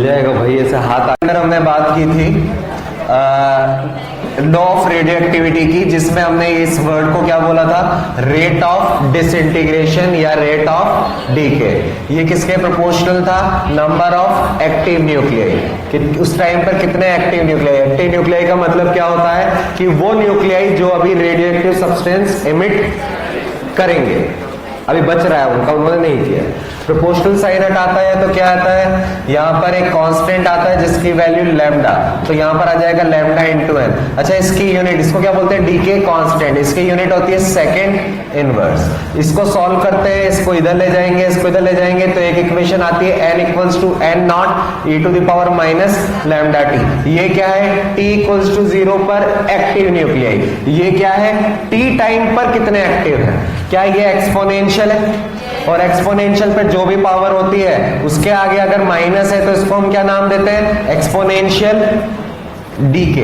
जाएगा भाई ऐसे हाथ। अंदर हमने बात की थी लॉ ऑफ रेडियो एक्टिविटी की, जिसमें हमने इस वर्ड को क्या बोला था, रेट ऑफ डिसइंटीग्रेशन या रेट ऑफ डीके। ये किसके प्रोपोर्शनल था, नंबर ऑफ एक्टिव न्यूक्लियाई, कि उस टाइम पर कितने एक्टिव न्यूक्लियाई। एक्टिव न्यूक्लियाई का मतलब क्या होता है कि वो न्यूक्लियाई जो अभी रेडियो एक्टिव सब्सटेंस एमिट करेंगे, अभी बच रहा है उनका, उन्होंने नहीं किया। प्रोपोर्शनल साइन हटाता है तो क्या आता है, यहाँ पर एक कांस्टेंट आता है जिसकी वैल्यू लैम्डा, तो यहाँ पर आ जाएगा लैम्डा इंटू एन। अच्छा, इसकी यूनिट, इसको क्या बोलते हैं, डीके कांस्टेंट, इसकी यूनिट होती है सेकंड इनवर्स। इसको सॉल्व करते हैं, इसको इधर ले जाएंगे, इसको इधर ले जाएंगे, तो एक इक्वेशन आती है n equals to n not e to the power minus lambda T. ये क्या है, t इक्वल्स टू 0 पर एक्टिव न्यूक्लियाई। ये क्या है, t टाइम पर कितने एक्टिव है। क्या ये एक्सपोनेंशियल है, और एक्सपोनेंशियल पे जो भी पावर होती है उसके आगे अगर माइनस है तो इसको हम क्या नाम देते हैं, एक्सपोनेंशियल डीके।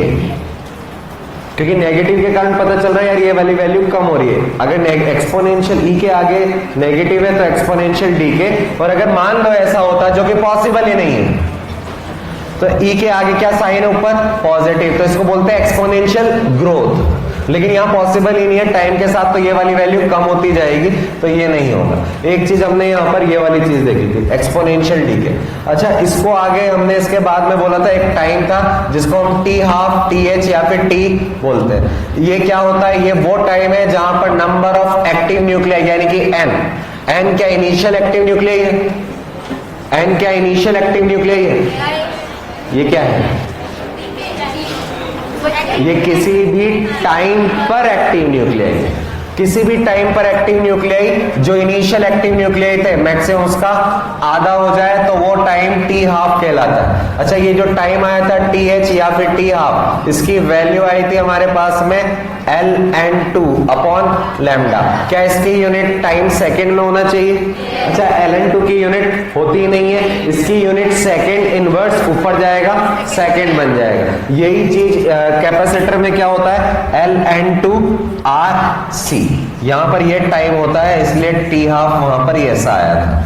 क्योंकि नेगेटिव के कारण पता चल रहा है यार ये वाली वैल्यू कम हो रही है। अगर एक्सपोनेंशियल ई के आगे नेगेटिव है तो एक्सपोनेंशियल डीके, और अगर मान लो ऐसा होता जो कि पॉसिबल ही नहीं है, तो ई के आगे क्या साइन है ऊपर, पॉजिटिव, तो इसको बोलते हैं एक्सपोनेंशियल ग्रोथ। लेकिन यहाँ पॉसिबल ही नहीं है, टाइम के साथ तो ये वाली वैल्यू कम होती जाएगी, तो ये नहीं होगा। एक चीज हमने यहाँ पर ये वाली चीज देखी थी, एक्सपोनेंशियल डीके। अच्छा, इसको आगे हमने इसके बाद में बोला था, एक टाइम था जिसको हम टी हाफ, टी एच या फिर टी बोलते हैं। ये क्या होता है, ये वो टाइम है जहां पर नंबर ऑफ एक्टिव न्यूक्लियाई यानी कि एन क्या इनिशियल एक्टिव न्यूक्लियाई है, एन क्या इनिशियल एक्टिव न्यूक्लियाई है, ये क्या है, ये किसी भी टाइम पर एक्टिव न्यूक्लियाई है। किसी भी टाइम पर एक्टिव न्यूक्लियाई जो इनिशियल एक्टिव न्यूक्लियाई थे मैक्सिमम उसका आधा हो जाए तो वो टाइम टी हाफ कहलाता है। अच्छा, ये जो टाइम आया था टी एच या फिर टी हाफ, इसकी वैल्यू आई थी हमारे पास में ln2 अपॉन लैम्डा। क्या इसकी यूनिट टाइम सेकंड में होना चाहिए। अच्छा, ln2 की यूनिट होती नहीं है, इसकी यूनिट सेकंड इनवर्स ऊपर जाएगा, सेकंड बन जाएगा। यही चीज कैपेसिटर में क्या होता है, ln2RC। यहां पर ये टाइम होता है, इसलिए टी हाफ वहां पर ऐसा आया था,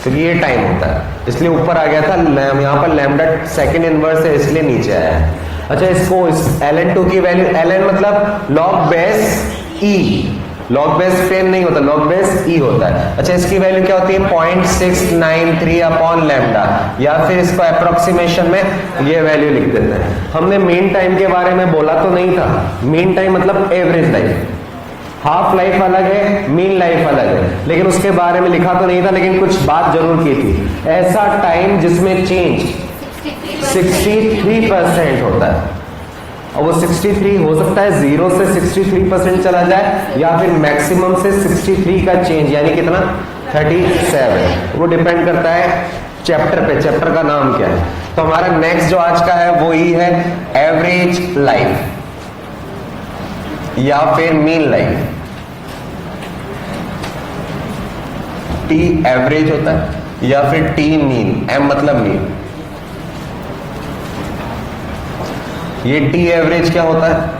क्योंकि ये टाइम होता है इसलिए ऊपर आ गया था। यहां पर लैम्डा सेकंड इनवर्स है इसलिए नीचे आया है। अच्छा, इसको ln2 की वैल्यू, ln मतलब लॉग बेस ई, लॉग बेस 10 नहीं होता, लॉग बेस ई होता है। अच्छा, इसकी वैल्यू क्या होती है, 0.693 अपॉन लैम्डा, या फिर इसको अप्रोक्सीमेशन में ये वैल्यू लिख देते हैं। हमने मीन टाइम के बारे में बोला तो नहीं था, मीन टाइम मतलब एवरेज लाइफ, हाफ लाइफ अलग है, मीन लाइफ अलग है, लेकिन उसके बारे में लिखा तो नहीं था, लेकिन कुछ बात जरूर की थी। ऐसा टाइम जिसमें चेंज 63% होता है, और वो 63 हो सकता है 0 से 63% चला जाए, या फिर मैक्सिमम से 63 का चेंज यानी कितना 37, वो डिपेंड करता है चैप्टर पे, चैप्टर का नाम क्या है। तो हमारा नेक्स्ट जो आज का है वो ही है एवरेज लाइफ या फिर मीन लाइफ। टी एवरेज होता है या फिर टी मीन, एम मतलब मीन। ये टी एवरेज क्या होता है,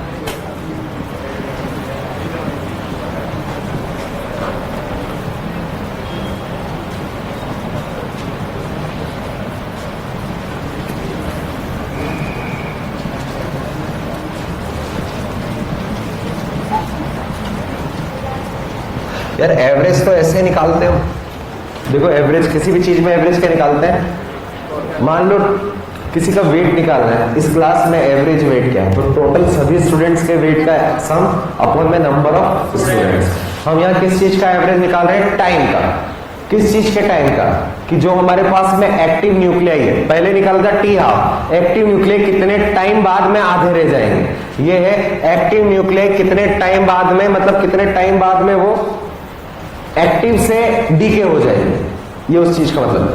यार एवरेज तो ऐसे निकालते हो, देखो एवरेज किसी भी चीज में एवरेज क्या निकालते हैं। मान लो किसी का वेट निकालना है, इस क्लास में एवरेज वेट क्या है, तो टोटल सभी स्टूडेंट्स के वेट का सम अपॉन में नंबर ऑफ स्टूडेंट्स। हम यहाँ किस चीज का एवरेज निकाल रहे हैं, टाइम का। किस चीज के टाइम का, कि जो हमारे पास में एक्टिव न्यूक्लियाई है, पहले निकाला था टी हाफ, एक्टिव न्यूक्लियाई कितने टाइम बाद में आधे रह जाएंगे। ये है एक्टिव न्यूक्लियाई कितने टाइम बाद में, मतलब कितने टाइम बाद में वो एक्टिव से डीके हो जाएंगे, ये उस चीज का मतलब है।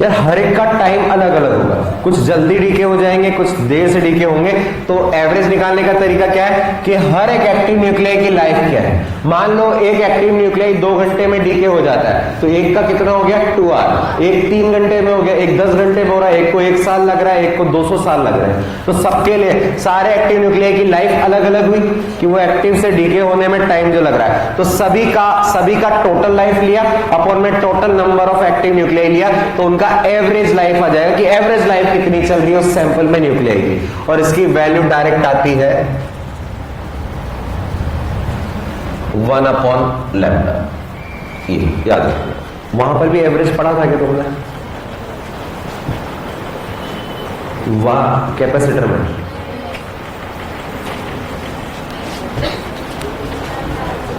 यार हर एक का टाइम अलग अलग होगा, कुछ जल्दी डीके हो जाएंगे, कुछ देर से डीके होंगे। तो एवरेज निकालने का तरीका क्या है कि हर एक एक्टिव न्यूक्लियाई की लाइफ क्या है। मान लो एक एक्टिव न्यूक्लियाई 2 घंटे में डीके हो जाता है, तो एक का कितना हो गया 2 आवर, एक 3 घंटे में हो गया, एक 10 घंटे में हो रहा है, एक को 1 साल लग रहा है, एक को 200 साल लग रहा है। तो सबके लिए सारे एक्टिव न्यूक्लियाई की लाइफ अलग अलग हुई कि वो एक्टिव से डीके होने में टाइम जो लग रहा है। तो सभी का टोटल लाइफ लिया अपॉन में total number of active nuclei लिया, तो उनका इसका एवरेज लाइफ आ जाएगा कि एवरेज लाइफ कितनी चल रही है उस सैंपल में न्यूक्लियाई की, और इसकी वैल्यू डायरेक्ट आती है 1/λ। ये याद रखो, वहां पर भी एवरेज पढ़ा था कि तुमने वहां कैपेसिटर में।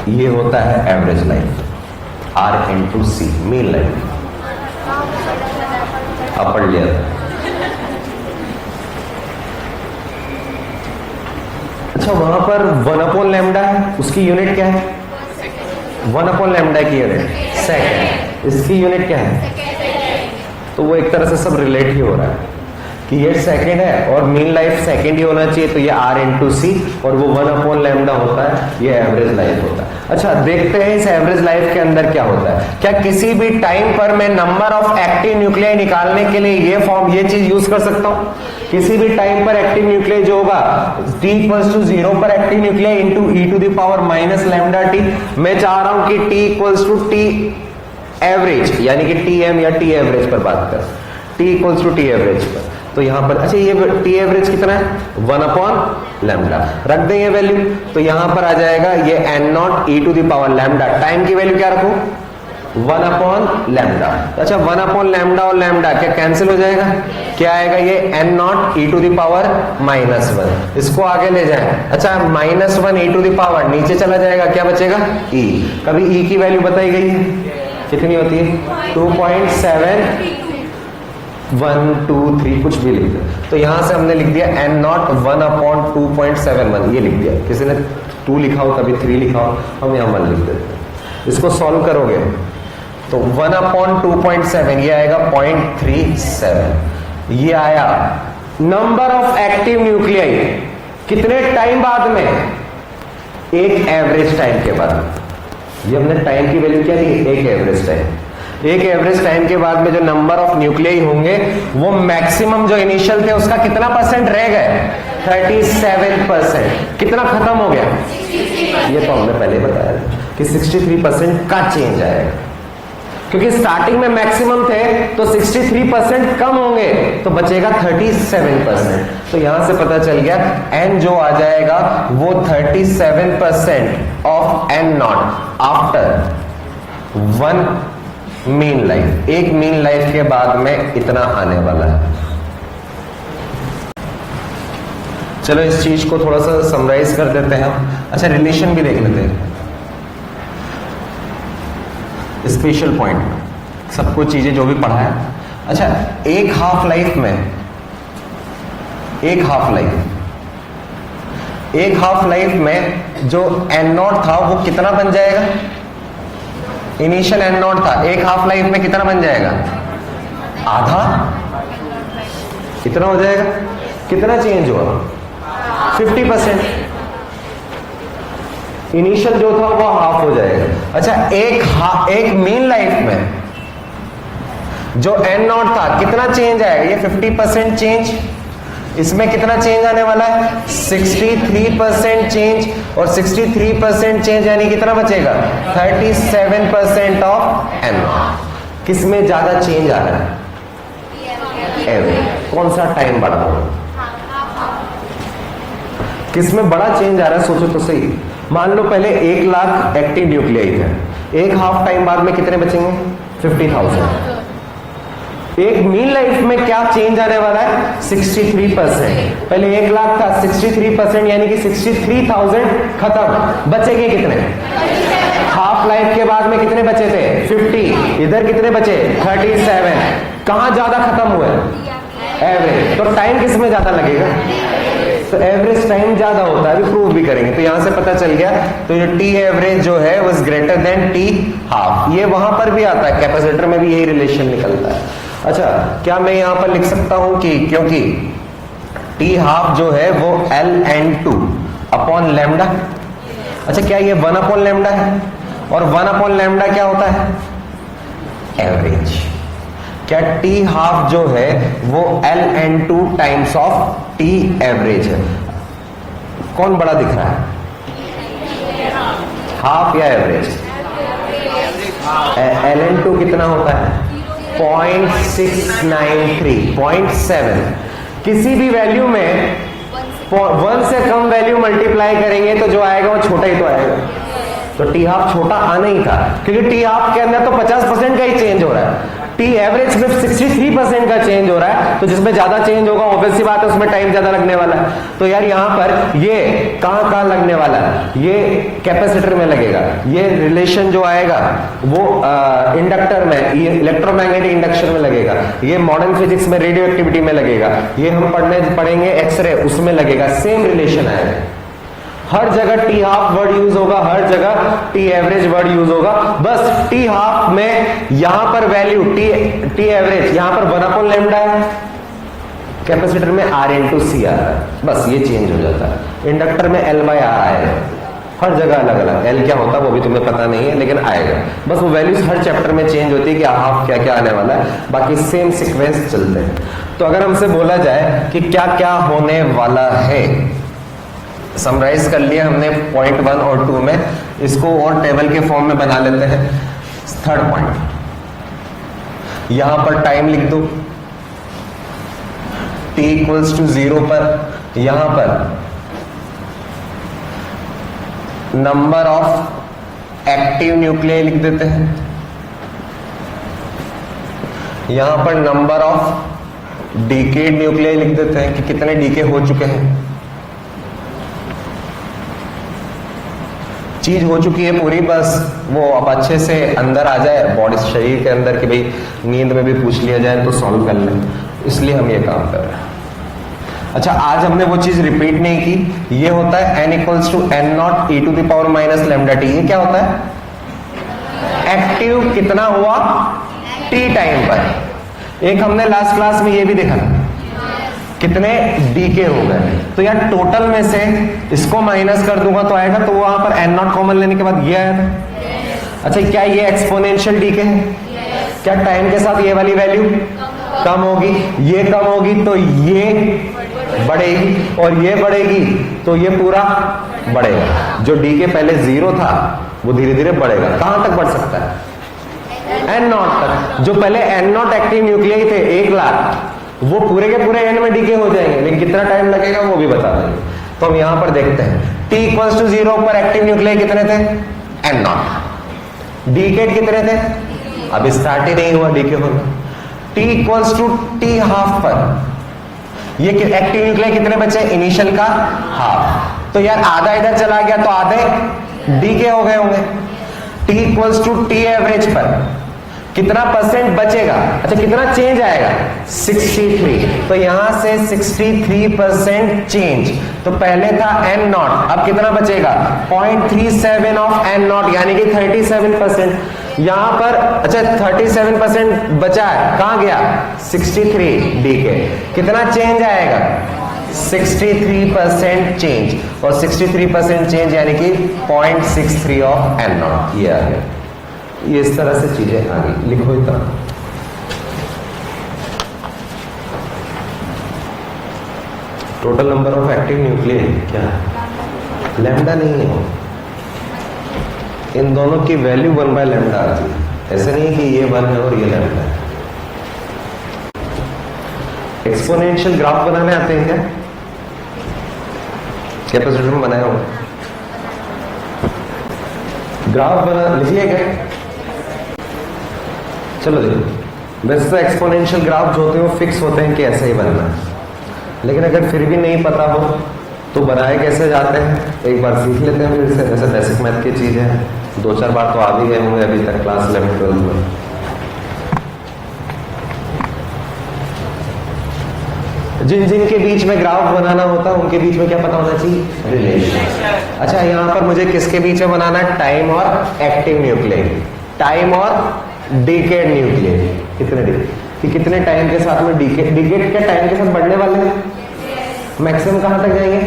ये होता है average life, R/C, mean life. आप पढ़ लिया था। अच्छा, वहां पर 1/λ है, उसकी यूनिट क्या है? 1/λ की यूनिट सेकंड, इसकी यूनिट क्या है? तो वो एक तरह से सब रिलेट ही हो रहा है कि ये सेकंड है और मीन लाइफ सेकंड ही होना चाहिए, तो ये R/C और वो 1/λ होता है, ये एवरेज लाइफ होता है। अच्छा, देखते हैं इस एवरेज लाइफ के अंदर क्या होता है। क्या किसी भी टाइम पर मैं नंबर ऑफ एक्टिव न्यूक्लियाई निकालने के लिए ये चीज यूज कर सकता हूं? किसी भी टाइम पर एक्टिव न्यूक्लियाई जो होगा t=0 पर एक्टिव न्यूक्लियाई इंटू e⁻⁻λt, मैं चाह रहा हूं कि t=t एवरेज, यानी कि tm या t एवरेज पर बात कर, t=t एवरेज पर, तो यहां पर अच्छा ये t एवरेज कितना है? 1/λ। रख दें ये वैल्यू, तो यहां पर आ जाएगा ये n0 e⁻λ। टाइम की वैल्यू क्या रखूं? 1/λ। अच्छा, 1/λ और लैम्डा क्या कैंसिल हो जाएगा? क्या आएगा? ये n0 e⁻⁻1। इसको आगे ले जाए, अच्छा -1 e⁻, नीचे चला जाएगा, क्या बचेगा? e। कभी e की वैल्यू बताई गई है कितनी होती है? 2.7 1 2 3 कुछ भी लिख दिया, तो यहां से हमने लिख दिया n0 1/2.71, ये लिख दिया। किसी ने 2 लिखा हो, कभी 3 लिखा हो, हम यहां 1 लिख देते हैं। इसको सॉल्व करोगे तो 1/2.7 ये आएगा 0.37। ये आया नंबर ऑफ एक्टिव न्यूक्लियाई कितने टाइम बाद में? एक एवरेज टाइम के बाद। ये हमने टाइम की वैल्यू क्या दी? एक एवरेज टाइम। एक एवरेज टाइम के बाद में जो नंबर ऑफ न्यूक्लियाई होंगे वो मैक्सिमम जो इनिशियल थे उसका कितना परसेंट रह गए? 37%। कितना खत्म हो गया? ये तो हमने पहले बताया कि 63% का चेंज आएगा, क्योंकि स्टार्टिंग में मैक्सिमम थे तो 63% कम होंगे तो बचेगा 37%। तो यहां से पता चल गया n जो आ जाएगा वो 37% of n0 after 1 mean life. एक मीन लाइफ के बाद में इतना आने वाला है। चलो इस चीज को थोड़ा सा समराइज कर देते हैं हम। अच्छा, रिलेशन भी देख लेते हैं, स्पेशल पॉइंट, सब कुछ चीजें जो भी पढ़ा है। अच्छा, एक हाफ लाइफ में एक हाफ लाइफ में जो n0 था वो कितना बन जाएगा? इनिशियल n0 था, एक हाफ लाइफ में कितना बन जाएगा? आधा। कितना हो जाएगा? कितना चेंज हुआ? 50%। इनिशियल जो था वो हाफ हो जाएगा। अच्छा, एक मीन लाइफ में जो n0 था कितना चेंज आएगा? ये 50% चेंज। इसमें कितना चेंज आने वाला है? 63% चेंज, और 63% चेंज यानी कितना बचेगा? 37% ऑफ n0। किसमें ज्यादा चेंज आ रहा है? एवरेज। कौन सा टाइम बड़ा होगा? किसमें बड़ा चेंज आ रहा है? सोचो तो सही। मान लो पहले 1 लाख एक्टिव न्यूक्लियाई थे, एक हाफ टाइम बाद में कितने बचेंगे? 50,000। एक मीन लाइफ में क्या चेंज आने वाला है? 63%। पहले 1 लाख था, 63% यानी कि 63,000 खत्म। बचेंगे कितने? हाफ लाइफ के बाद में कितने बचे थे? 50। इधर कितने बचे? 37। कहां ज्यादा खत्म हुए? एवरेज। तो टाइम किस में ज्यादा लगेगा? तो एवरेज टाइम ज्यादा होता है, अभी प्रूव भी करेंगे। तो यहां से पता चल गया, तो ये टी एवरेज जो है वो ग्रेटर देन टी हाफ। ये वहां पर भी आता है, कैपेसिटर में भी यही रिलेशन निकलता है। अच्छा, क्या मैं यहां पर लिख सकता हूं कि क्योंकि टी हाफ जो है वो ln2 अपॉन लैम्डा। अच्छा, क्या ये 1/λ है? और 1/λ क्या होता है? एवरेज। क्या टी हाफ जो है वो ln2 times of T average है? कौन बड़ा दिख रहा है? हाफ या एवरेज? ln2 कितना होता है? 0.693, 0.7। किसी भी वैल्यू में 1 से कम वैल्यू मल्टीप्लाई करेंगे तो जो आएगा वो छोटा ही तो आएगा। तो टी हाफ छोटा आना ही था, क्योंकि टी हाफ के अंदर तो 50% का ही चेंज हो रहा है, टी एवरेज में 63% का चेंज हो रहा है। तो जिसमें ज्यादा चेंज होगा ऑब्वियस सी बात है उसमें टाइम ज्यादा लगने वाला है। तो यार यहां पर ये कहां लगने वाला है, ये कैपेसिटर में लगेगा। ये रिलेशन जो आएगा वो इंडक्टर में, ये इलेक्ट्रोमैग्नेटिक इंडक्शन में लगेगा। ये मॉडर्न फिजिक्स में रेडियो एक्टिविटी में लगेगा। ये हम पढ़ेंगे एक्सरे, उसमें लगेगा। सेम रिलेशन आएगा। हर जगह टी हाफ वर्ड यूज होगा, हर जगह टी एवरेज वर्ड यूज होगा। बस टी हाफ में यहां पर वैल्यू टी एवरेज यहां पर 1/λ है, कैपेसिटर में R × C आ रहा है। बस ये चेंज हो जाता है। इंडक्टर में L/R आएगा। हर जगह अलग अलग L क्या होता है वो भी तुम्हें पता नहीं है, लेकिन आएगा। बस वो वैल्यूज हर चैप्टर में चेंज होती है कि हाफ क्या क्या आने वाला है, बाकी सेम सीक्वेंस चलते हैं। तो अगर हमसे बोला जाए कि क्या क्या होने वाला है, समराइज कर लिया हमने पॉइंट 1 और 2 में, इसको और टेबल के फॉर्म में बना लेते हैं। थर्ड पॉइंट, यहां पर टाइम लिख दो t = 0 पर। यहां पर नंबर ऑफ एक्टिव न्यूक्लियाई लिख देते हैं। यहां पर नंबर ऑफ डीकेड न्यूक्लियाई लिख देते हैं कि कितने डीके हो चुके हैं। चीज हो चुकी है पूरी, बस वो अब अच्छे से अंदर आ जाए बॉडी शरीर के अंदर कि भाई नींद में भी पूछ लिया जाए तो सॉल्व कर लें, इसलिए हम ये काम कर रहे हैं। अच्छा, आज हमने वो चीज रिपीट नहीं की। ये होता है n = n0 e⁻⁻ λt। ये क्या होता है? एक्टिव कितना हुआ t टाइम पर। एक हमने लास्ट क्लास में ये भी देखा था, कितने डीके हो गए। तो यार टोटल में से इसको माइनस कर दूंगा तो आएगा, तो वहां पर n0 कॉमन लेने के बाद ये आया था। अच्छा, क्या ये एक्सपोनेंशियल डीके है? क्या टाइम के साथ ये वाली वैल्यू कम होगी? ये कम होगी तो ये बढ़ेगी, और ये बढ़ेगी तो ये पूरा बढ़ेगा। जो डीके पहले 0 था वो धीरे धीरे बढ़ेगा। कहां तक बढ़ सकता है? n0 तक। जो पहले n0 एक्टिव न्यूक्लियाई थे 1 लाख, वो पूरे के पूरे एंड में डीके हो जाएंगे, लेकिन कितना टाइम लगेगा वो भी बता देंगे। तो हम यहां पर देखते हैं t = 0 पर एक्टिव न्यूक्लियाई कितने थे? n0। डीकेड कितने थे? अब स्टार्ट ही नहीं हुआ डीके होना। t = t हाफ पर ये एक्टिव न्यूक्लियाई कितने बचे? इनिशियल का हाफ। तो यार आधा इधर चला गया तो आधे डीके हो गए होंगे। t = t एवरेज पर कितना % बचेगा? अच्छा, कितना चेंज आएगा? 63। तो यहां से 63% चेंज। तो पहले था n0, अब कितना बचेगा? 0.37 ऑफ n0, यानी कि 37%। यहां पर अच्छा 37% बचा है, कहां गया? 63 डीके। कितना चेंज आएगा? 63% चेंज, और 63% चेंज यानी कि 0.63 ऑफ n0 ये आ गया। ये इस तरह से चीजें आ गई। लिखो इतना। Total number of active nuclei क्या है? लैम्डा नहीं है, इन दोनों की वैल्यू 1/λ आती है। ऐसे नहीं कि ये 1 है और ये लैम्डा है। एक्सपोनेंशियल ग्राफ बनाने आते हैं क्या? कैपेसिटर में बनाया होगा ग्राफ, बना लिखिए क्या? चलो देखो, वैसे तो एक्सपोनेंशियल ग्राफ जो होते हैं वो फिक्स होते हैं कि ऐसे ही बनना है, लेकिन अगर फिर भी नहीं पता हो तो बनाए कैसे जाते हैं एक बार सीख लेते हैं फिर से। जैसे बेसिक मैथ की चीजें हैं, 2-4 बार तो आ भी गए होंगे अभी तक क्लास 11-12 में। जिन जिन के बीच में ग्राफ बनाना होता है उनके बीच में क्या पता होना चाहिए? रिलेशन। अच्छा, यहां पर मुझे किसके बीच में बनाना है? टाइम और एक्टिव न्यूक्लियाई, टाइम और डीकेड न्यूक्लियाई। कितने कि कितने टाइम के साथ में डीकेड के टाइम के साथ बढ़ने वाले हैं? मैक्सिमम कहां तक जाएंगे?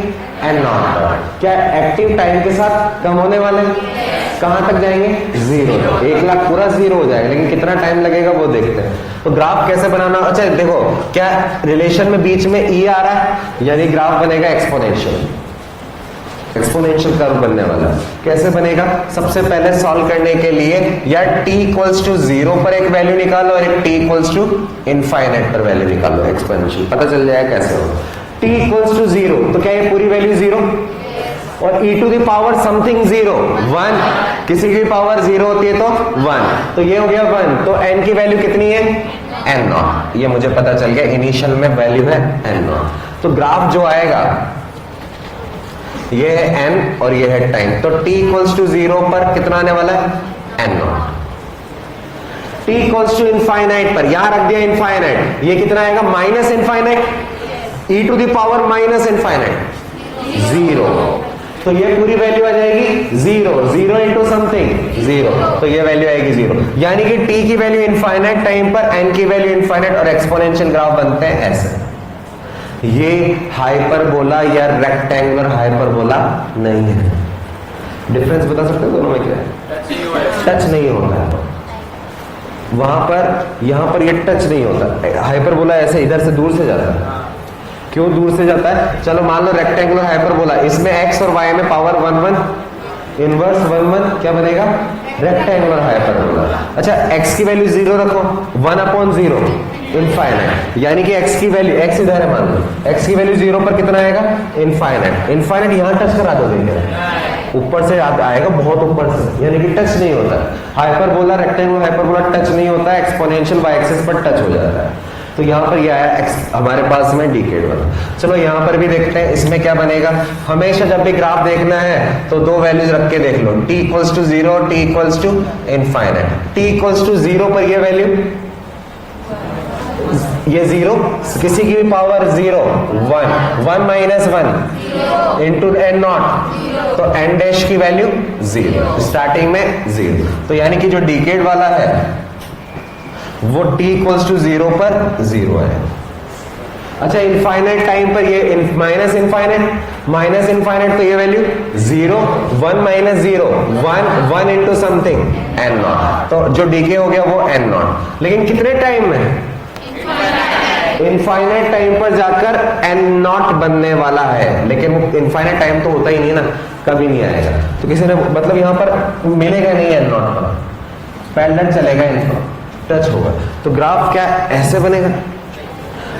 n0 तक। क्या एक्टिव टाइम के साथ कम होने वाले हैं? कहां तक जाएंगे? 0 तक। 1 लाख पूरा 0 हो जाएगा, लेकिन कितना टाइम लगेगा वो देखते हैं। तो ग्राफ कैसे बनाना? अच्छा देखो, क्या रिलेशन में बीच में ई आ रहा है, यानी ग्राफ बनेगा एक्सपोनेंशियल। एक्सपोनेंशियल कर्व बनने वाला। कैसे बनेगा? सबसे पहले सॉल्व करने के लिए या t इक्वल्स टू 0 पर एक वैल्यू निकालो और एक t इक्वल्स टू इनफाइनाइट पर वैल्यू निकालो एक्सपोनेंशियल, पता चल जाएगा कैसे होगा। t इक्वल्स टू 0 तो क्या ये पूरी वैल्यू 0 और e to the power something 0 1, किसी की पावर 0 होती है तो 1, तो ये हो गया 1, तो n की वैल्यू कितनी है? n0। ये मुझे पता चल गया इनिशियल में वैल्यू है n0। तो ग्राफ जो आएगा ये है n और ये है टाइम, तो t इक्वल्स टू 0 पर कितना आने वाला है? n0। t equals to infinite पर यहां रख दिया इनफाइनाइट, ये कितना आएगा? Minus infinite e to the power minus infinite 0, तो ये पूरी वैल्यू आ जाएगी 0, 0 इंटू समथिंग 0, तो ये वैल्यू आएगी 0। यानी कि t की वैल्यू इनफाइनाइट टाइम पर, n की वैल्यू इनफाइनाइट, और एक्सपोनेंशियल ग्राफ बनते हैं ऐसे। ये हाइपरबोला या रेक्टेंगुलर हाइपरबोला नहीं है। डिफरेंस बता सकते हो दोनों में क्या है? टच नहीं होता है वहां पर, यहां पर ये टच नहीं होता। हाइपरबोला ऐसे इधर से दूर से जाता है। क्यों दूर से जाता है? चलो मान लो रेक्टेंगुलर हाइपरबोला, इसमें x और y में पावर 1 1 इनवर्स 1 1 क्या बनेगा? Rectangular hyperbola. अच्छा x की वैल्यू 0 रखो, 1/0 इनफाइनाइट, यानी कि x की वैल्यू, x इधर है मान लो, x की वैल्यू 0 पर कितना आएगा? इनफाइनाइट। इनफाइनाइट यहां टच करा दो, देखिए ऊपर से आएगा, बहुत ऊपर से, यानी कि टच नहीं होता। हाइपरबोला रेक्टेंगुलर हाइपरबोला टच नहीं होता, एक्सपोनेंशियल y एक्सिस पर टच हो जाता है। तो यहाँ पर ये आया हमारे पास में डिकेड वाला। चलो यहाँ पर भी देखते हैं इसमें क्या बनेगा। हमेशा जब भी ग्राफ देखना है तो दो वैल्यूज रख के देख लो, t equals to 0, t equals to infinite. t equals to 0 पर ये वैल्यू, ये 0, किसी की भी पावर 0 1 1 माइनस 1 इंटू n नॉट, तो n डैश की वैल्यू 0, स्टार्टिंग में 0। तो यानी कि जो डिकेड वाला है वो t इक्वल्स टू 0 पर 0 है। अच्छा इनफाइनाइट टाइम पर ये माइनस इनफाइनाइट तो ये value 0 1 minus 0 1 1 into something n not, तो जो डीके हो गया वो n नॉट। लेकिन कितने टाइम में? इनफाइनाइट टाइम पर जाकर n नॉट बनने वाला है, लेकिन वो इनफाइनाइट टाइम तो होता ही नहीं ना, कभी नहीं आएगा। तो किसी ने मतलब यहां पर मिलेगा नहीं n नॉट पर, पैरेलल चलेगा, इनफा टच होगा। तो ग्राफ क्या ऐसे बनेगा?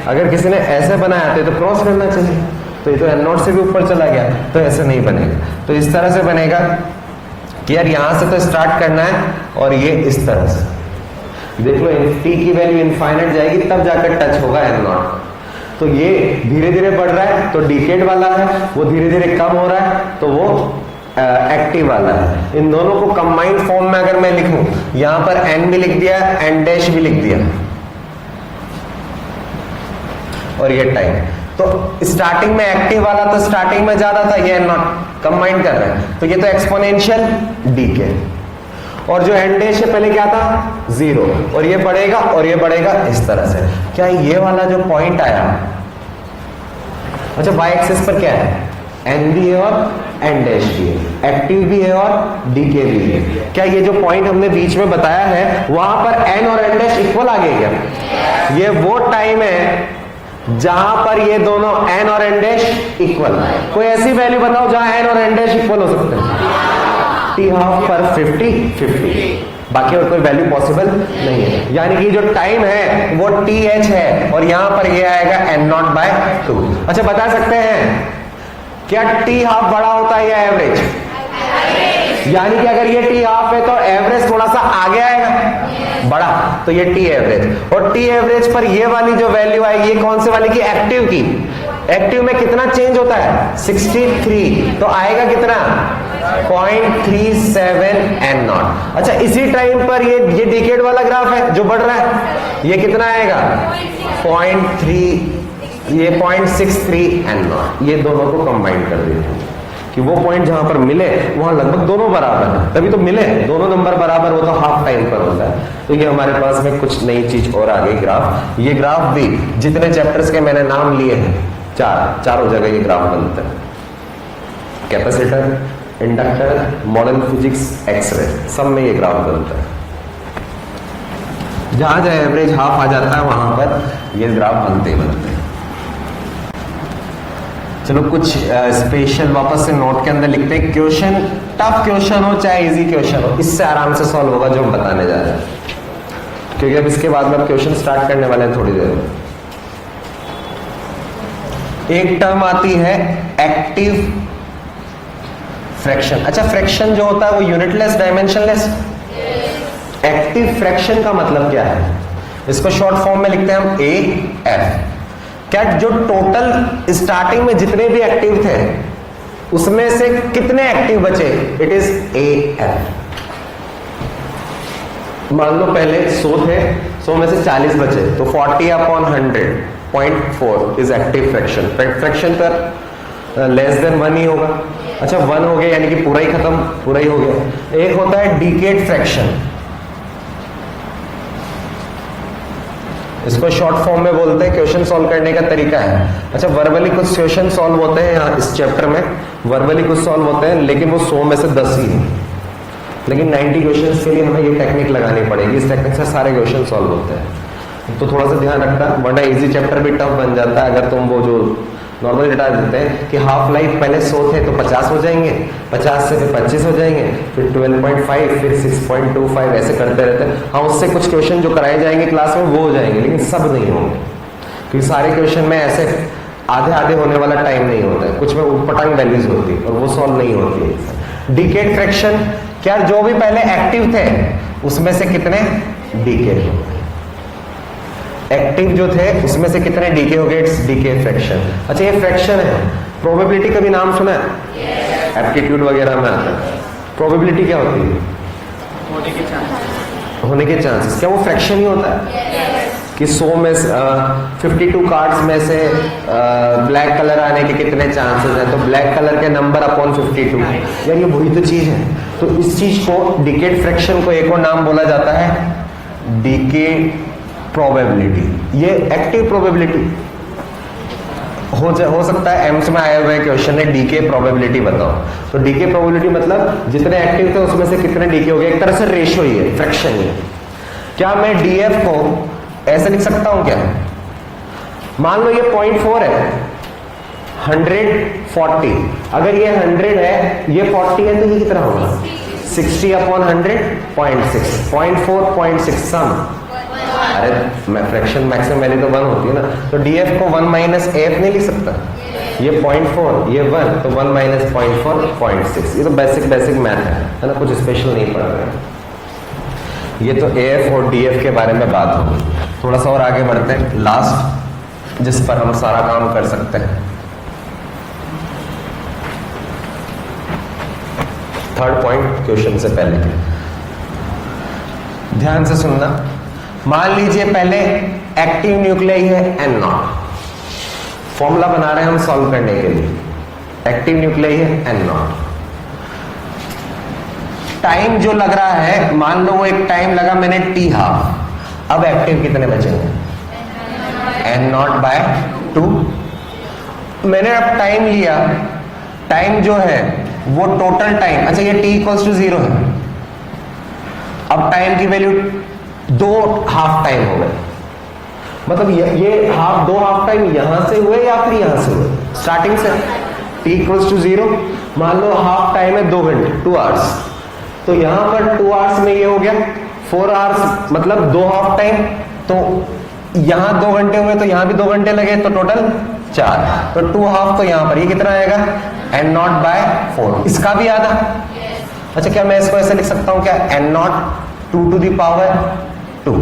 अगर किसी ने ऐसे बनाया तो क्रॉस करना चाहिए, तो ये तो n नॉट से भी ऊपर चला गया, तो ऐसे नहीं बनेगा। तो इस तरह से बनेगा कि यार यहां से तो स्टार्ट करना है और ये इस तरह से देख लो, t की वैल्यू इनफाइनाइट जाएगी तब जाकर टच होगा n नॉट। तो ये धीरे धीरे बढ़ रहा है तो डिकेड वाला है, वो धीरे धीरे कम हो रहा है तो वो एक्टिव वाला है। इन दोनों को कंबाइंड फॉर्म में अगर मैं लिखूं, यहां पर n भी लिख दिया, n डैश भी लिख दिया, और ये टाइम। तो स्टार्टिंग में एक्टिव वाला तो स्टार्टिंग में ज्यादा था, ये n नॉट कंबाइन कर रहे हैं, तो ये तो एक्सपोनेंशियल डीके। और जो n डैश है पहले क्या था? 0, और ये बढ़ेगा इस तरह से। क्या ये वाला जो पॉइंट आया, अच्छा y एक्सिस पर क्या है? n भी है और n डैश भी है, एक्टिव भी है और डीके भी है। क्या ये जो पॉइंट हमने बीच में बताया है वहां पर n और n डैश इक्वल आ गए क्या? ये वो टाइम है जहां पर ये दोनों n और n डैश इक्वल। कोई ऐसी वैल्यू बताओ जहां n और n डैश इक्वल हो सकते हैं? t हाफ पर 50, बाकी और कोई वैल्यू पॉसिबल नहीं है। यानी कि जो टाइम है वो th है, और यहां पर ये आएगा n नॉट बाय 2। अच्छा बता सकते हैं क्या t हाफ बड़ा होता है या एवरेज? यानी कि अगर ये t हाफ है तो एवरेज थोड़ा सा आगे आएगा बड़ा, तो ये t एवरेज। और t एवरेज पर ये वाली जो वैल्यू आएगी, ये कौन से वाली की? एक्टिव की। एक्टिव में कितना चेंज होता है? 63, तो आएगा कितना? 0.37 n नॉट। अच्छा इसी टाइम पर ये डिकेड वाला ग्राफ है जो बढ़ रहा है, ये कितना आएगा? 0.3, ये 0.63 n नॉट। ये दोनों को कंबाइन कर देते हैं कि वो पॉइंट जहां पर मिले वहां लगभग दोनों बराबर है, तभी तो मिले, दोनों नंबर बराबर हो तो हाफ टाइम पर होता है। तो ये हमारे पास में कुछ नई चीज और आ गई ग्राफ। ये ग्राफ भी जितने चैप्टर्स के मैंने नाम लिए हैं, चारों जगह ये ग्राफ बनते हैं। Capacitor, inductor, modern physics, X ray, सब में ये ग्राफ बनता है। जहां जहां एवरेज हाफ आ जाता है वहां पर ये ग्राफ बनते हैं। चलो कुछ स्पेशल वापस से नोट के अंदर लिखते हैं। क्वेश्चन टफ क्वेश्चन हो चाहे इजी क्वेश्चन हो, इससे आराम से सॉल्व होगा जो हम बताने जा रहे हैं, क्योंकि अब इसके बाद में क्वेश्चन स्टार्ट करने वाले हैं थोड़ी देर में। एक टर्म आती है एक्टिव फ्रैक्शन। अच्छा, फ्रैक्शन जो होता है वो यूनिटलेस डायमेंशनलेस? एक्टिव फ्रैक्शन का मतलब क्या है? इसको शॉर्ट फॉर्म में लिखते हैं हम ए एफ। क्या जो टोटल स्टार्टिंग में जितने भी एक्टिव थे उसमें से कितने एक्टिव बचे? It is A F. मान लो पहले 100 थे, 100 में से 40 बचे, तो 40/100.4 इज एक्टिव फ्रैक्शन। फ्रैक्शन पर लेस देन 1 ही होगा। अच्छा, 1 हो गया यानी कि पूरा ही खत्म, पूरा ही हो गया। एक होता है डिकेड फ्रैक्शन, इसको शॉर्ट फॉर्म में बोलते हैं। क्वेश्चन सॉल्व करने का तरीका है। अच्छा, वर्बली कुछ क्वेश्चन सॉल्व होते हैं यहाँ इस चैप्टर में, वर्बली कुछ सॉल्व होते हैं, लेकिन वो 100 में से 10 ही है। लेकिन 90 क्वेश्चंस के लिए हमें ये टेक्निक लगानी पड़ेगी। इस टेक्निक से सारे क्वेश्चन सॉल्व होते हैं, तो थोड़ा सा ध्यान रखना, वरना इजी चैप्टर भी टफ बन जाता है। अगर तुम वो जो नॉर्मल डेटा देते हैं कि हाफ लाइफ पहले 100 थे तो 50 हो जाएंगे, 50 से फिर 25 हो जाएंगे, फिर 12.5, फिर 6.25, ऐसे करते रहते हैं। हाँ, उससे कुछ क्वेश्चन जो कराए जाएंगे क्लास में वो हो जाएंगे, लेकिन सब नहीं होंगे, क्योंकि सारे क्वेश्चन में ऐसे आधे आधे होने वाला टाइम नहीं होता है। कुछ में उटपटांग वैल्यूज होती है और वो सॉल्व नहीं होती है। डिकेड फ्रैक्शन, क्या जो भी पहले एक्टिव थे उसमें से कितने डिकेड हो गए? एक्टिव जो थे उसमें से कितने डीके हो गए? It's decay fraction. अच्छा, ये फ्रैक्शन है। प्रोबेबिलिटी का भी नाम सुना है? एप्टीट्यूड वगैरह में आता है। प्रोबेबिलिटी क्या होती है? होने के चांसेस। क्या वो फ्रैक्शन ही होता है कि 100 में 52 कार्ड्स में से ब्लैक कलर आने के कितने चांसेस हैं? तो ब्लैक कलर के नंबर अपॉन 52। यार ये वही तो चीज है। तो इस चीज को, डिकेड फ्रैक्शन को एक और नाम बोला जाता है डीके प्रोबेबिलिटी। ये एक्टिव प्रोबेबिलिटी हो सकता है एम्स में आए हुए क्वेश्चन है डीके प्रोबेबिलिटी बताओ, तो डीके प्रोबेबिलिटी मतलब जितने एक्टिव थे उसमें से कितने डीके हो गए। एक तरह से रेशियो ही है, फ्रैक्शन ही है। क्या मैं डीएफ को ऐसे लिख सकता हूं क्या? मान लो ये 0.4 है, 140। अगर ये 100 है, ये 40 है, तो ये कितना होगा? 60/100, 0.6, 0.4, 0.6 सम। अरे फ्रैक्शन मैक्सिमम वैल्यू तो 1 होती है ना, तो डीएफ को 1 माइनस एफ नहीं लिख सकता? ये 0.4, ये 1, तो 1 माइनस 0.4, 0.6। ये तो बेसिक मैथ है ना, कुछ स्पेशल नहीं पढ़ रहे हैं। ये तो एएफ और डीएफ के बारे में बात होगी। थोड़ा सा और आगे बढ़ते हैं, लास्ट जिस पर हम सारा काम कर सकते हैं, थर्ड पॉइंट क्वेश्चन से पहले ध्यान से सुनना। मान लीजिए पहले एक्टिव न्यूक्लियाई है N0, फॉर्मूला बना रहे हैं हम सॉल्व करने के लिए। एक्टिव न्यूक्लियाई है N0, टाइम जो लग रहा है मान लो वो एक टाइम लगा मैंने T½ अब एक्टिव कितने बचेंगे? N0/2। मैंने अब टाइम लिया, टाइम जो है वो टोटल टाइम, अच्छा ये T=0 है, अब टाइम की वैल्यू 2 हाफ टाइम हो गए। मतलब ये दो हाफ टाइम यहां से हुए या फिर यहां से हुए? स्टार्टिंग से T=0, मान लो हाफ टाइम है 2 घंटे, 2 आवर्स, तो यहां पर 2 आवर्स में ये हो गया 4 आवर्स, मतलब 2 हाफ टाइम। तो यहां 2 घंटे हुए तो यहां भी 2 घंटे लगे, तो टोटल 4, तो 2 हाफ, तो यहां पर ये कितना आएगा? N0/4, इसका भी आधा। अच्छा, क्या मैं इसको ऐसे लिख सकता हूं क्या? N0 2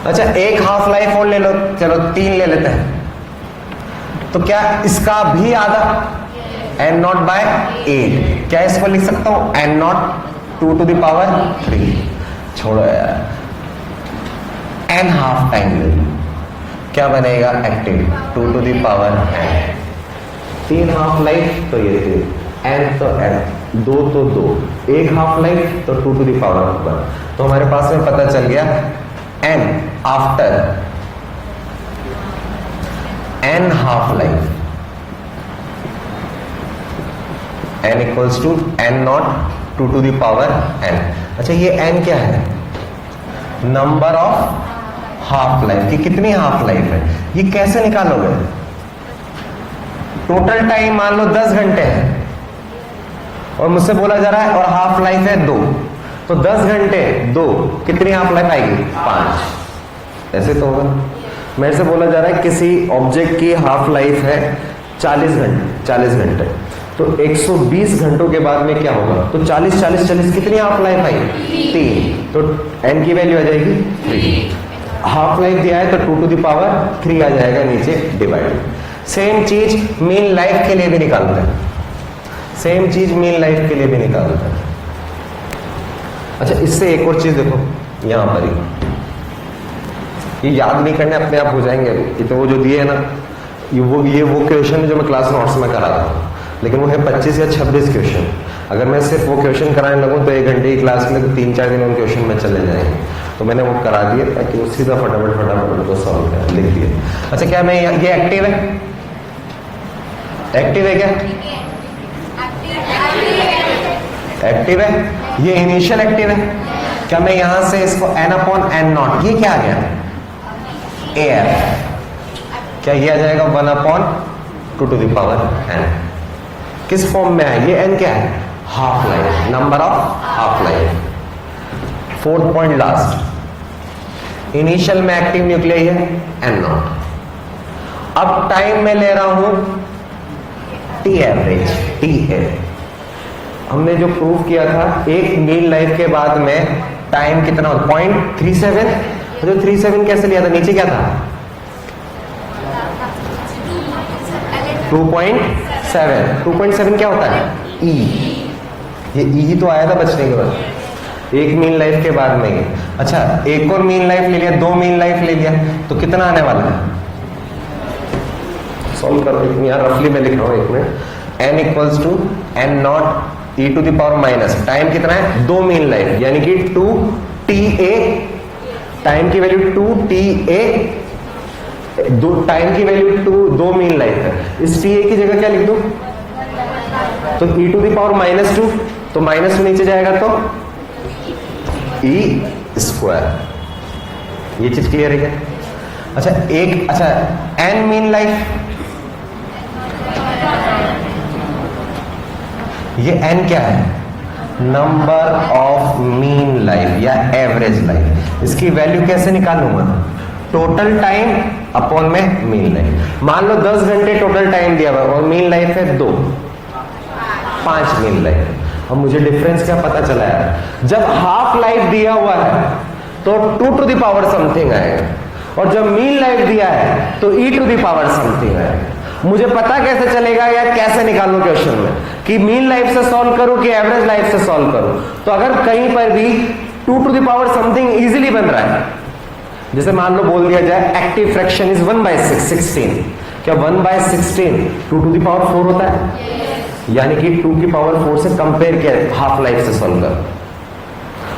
अच्छा, एक हाफ लाइफ और ले लो, चलो 3 ले लेते हैं, तो क्या इसका भी आधा? N0/8। क्या इसको लिख सकता हूं? N0 2 छोड़ो यार, N हाफ टाइम ले लो, क्या बनेगा? Active 2n। 3 हाफ लाइफ तो ये 3, N तो N, 2 तो 2, 1 हाफ लाइफ तो 2 तो हमारे पास में पता चल गया N after N half life N = N0 2n। अच्छा, ये N क्या है? नंबर ऑफ हाफ लाइफ की कितनी हाफ लाइफ है, ये कैसे निकालोगे? टोटल टाइम मान लो 10 घंटे है और मुझसे बोला जा रहा है और हाफ लाइफ है 2, तो 10 घंटे 2 कितनी हाफ लाइफ आएगी? 5। ऐसे तो होगा। मेरे से बोला जा रहा है किसी ऑब्जेक्ट की हाफ लाइफ है 40 घंटे, तो 120 घंटों के बाद में क्या होगा? तो 40 40 40 कितनी हाफ लाइफ आई? 3। तो n की वैल्यू आ जाएगी 3। हाफ लाइफ दिया है तो 2 टू द पावर 3 आ जाएगा नीचे डिवाइड। सेम चीज मीन लाइफ के लिए भी निकालते हैं, सेम चीज मीन लाइफ के लिए भी निकालते हैं। अच्छा, इससे एक और चीज देखो यहां पर ही, ये याद नहीं करने अपने आप हो जाएंगे। ये तो वो जो दिए है ना, ये वो क्वेश्चन जो मैं क्लास नोट्स में करा रहा हूँ, लेकिन वो है 25 या 26 क्वेश्चन। अगर मैं सिर्फ वो क्वेश्चन कराने लगूँ तो 1 घंटे की क्लास में तो 3-4 दिन उन क्वेश्चन में चले जाएंगे। तो मैंने वो करा दिए ताकि वो सीधा फटाफट उनको सॉल्व कर लिख दिए। अच्छा, क्या मैं ये एक्टिव है? एक्टिव है क्या? एक्टिव है। ये इनिशियल एक्टिव है। क्या मैं यहां से इसको n/n0, ये क्या आ गया? एयर। क्या ये आ जाएगा 1/2 टू द पावर n। किस फॉर्म में है ये? n क्या है? Half life, number of half life. 4th point last, initial में एक्टिव न्यूक्लियाई है n0। अब टाइम में ले रहा हूं t एवरेज, TA। हमने जो प्रूव किया था, एक मीन लाइफ के बाद में टाइम कितना होता? 0.37। जो 37 कैसे लिया था? नीचे क्या था? 2.7। 2.7 क्या होता है? E। ये E ही तो आया था बचने के बाद, एक मीन लाइफ के बाद में ही। अच्छा, एक और मीन लाइफ ले लिया, 2 मीन लाइफ ले लिया, तो कितना आने वाला है? सॉल्व करो। यहाँ रफली मैं लिख रहा हूं, एक minute. n equals to n0 e to the power minus, time कितना है? 2 मीन लाइफ, यानी कि 2TA। टाइम की वैल्यू 2TA, टाइम की वैल्यू 2 मीन लाइफ है। इस TA की जगह क्या लिख दो? तो e टू द पावर -2, तो माइनस नीचे जाएगा तो e²। ये चीज क्लियर है क्या? अच्छा, n मीन लाइफ, ये n क्या है? नंबर ऑफ मीन लाइफ या एवरेज लाइफ। इसकी वैल्यू कैसे निकालूंगा? टोटल टाइम अपॉन में मीन लाइफ। मान लो 10 घंटे टोटल टाइम दिया हुआ और मीन लाइफ है 5 मीन लाइफ। अब मुझे डिफरेंस क्या पता चला है? जब हाफ लाइफ दिया हुआ है तो 2 टू द पावर समथिंग आएगा, और जब मीन लाइफ दिया है तो e to the power something आएगा। मुझे पता कैसे चलेगा या कैसे निकालूं क्वेश्चन में कि मीन लाइफ से सॉल्व करूं कि एवरेज लाइफ से सॉल्व करूं? तो अगर कहीं पर भी 2 to the power something easily बन रहा है, जैसे मान लो बोल दिया जाए एक्टिव फ्रैक्शन इज 1/6, 16। क्या 1/16 2 टू द पावर 4 होता है? यानी कि 2 की पावर 4 से कंपेयर किया हाफ लाइफ से सॉल्व कर।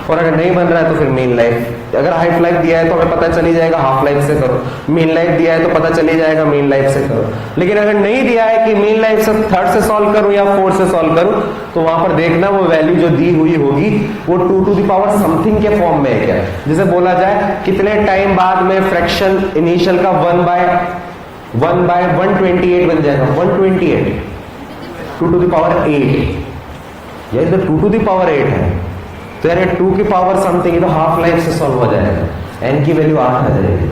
और अगर नहीं बन रहा है तो फिर मीन लाइफ। अगर हाफ लाइफ दिया है तो हमें पता चली जाएगा हाफ लाइफ से करो, मीन लाइफ दिया है तो पता चली जाएगा मीन लाइफ से करो। लेकिन अगर नहीं दिया है कि मीन लाइफ से 3rd से सॉल्व करूं या 4 से सॉल्व करूं, तो वहां पर देखना वो वैल्यू जो दी हुई होगी वो 2 टू द पावर समथिंग के फॉर्म में है क्या। जैसे बोला जाए कितने टाइम बाद में फ्रैक्शन इनिशियल का 1/128 बन जाएगा, 128 2 टू द पावर 8। यही तो 2 टू द पावर 8 है, तो यार 2 की पावर समथिंग तो हाफ लाइफ से सॉल्व हो जाएगा, n की वैल्यू 8 आ जाएगी।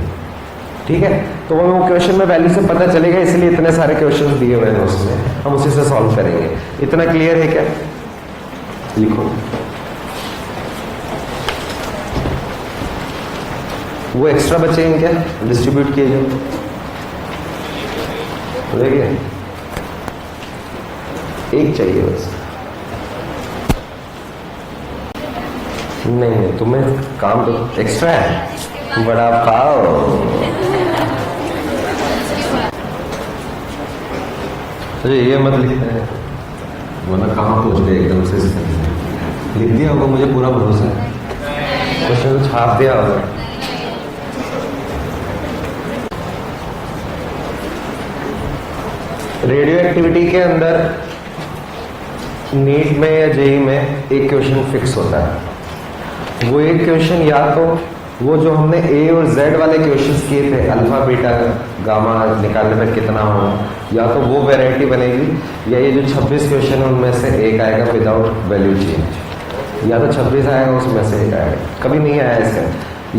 ठीक है, तो वो क्वेश्चन में वैल्यू से पता चलेगा, इसलिए इतने सारे क्वेश्चन दिए हुए हैं उसमें, हम उसी से सॉल्व करेंगे। इतना क्लियर है क्या? लिखो। वो एक्स्ट्रा बचे हैं क्या? डिस्ट्रीब्यूट किए जो देखिए, एक चाहिए बस। नहीं, तुम्हें काम तो एक्स्ट्रा है, बड़ा पाओ। अरे ये मत लिखना है, वरना कहाँ पहुंच गए एकदम से। लिख दिया होगा, मुझे पूरा भरोसा है, कुछ तो छाप दिया होगा। रेडियो एक्टिविटी के अंदर नीट में या जेई में एक क्वेश्चन फिक्स होता है। वो एक क्वेश्चन या तो वो जो हमने ए और जेड वाले क्वेश्चंस किए थे, अल्फा बीटा गामा निकालने में कितना होगा, या तो वो वैरायटी बनेगी या ये जो 26 क्वेश्चन है उनमें से एक आएगा विदाउट वैल्यू चेंज, या तो 26 आएगा उसमें से एक आएगा। कभी नहीं आया इसका।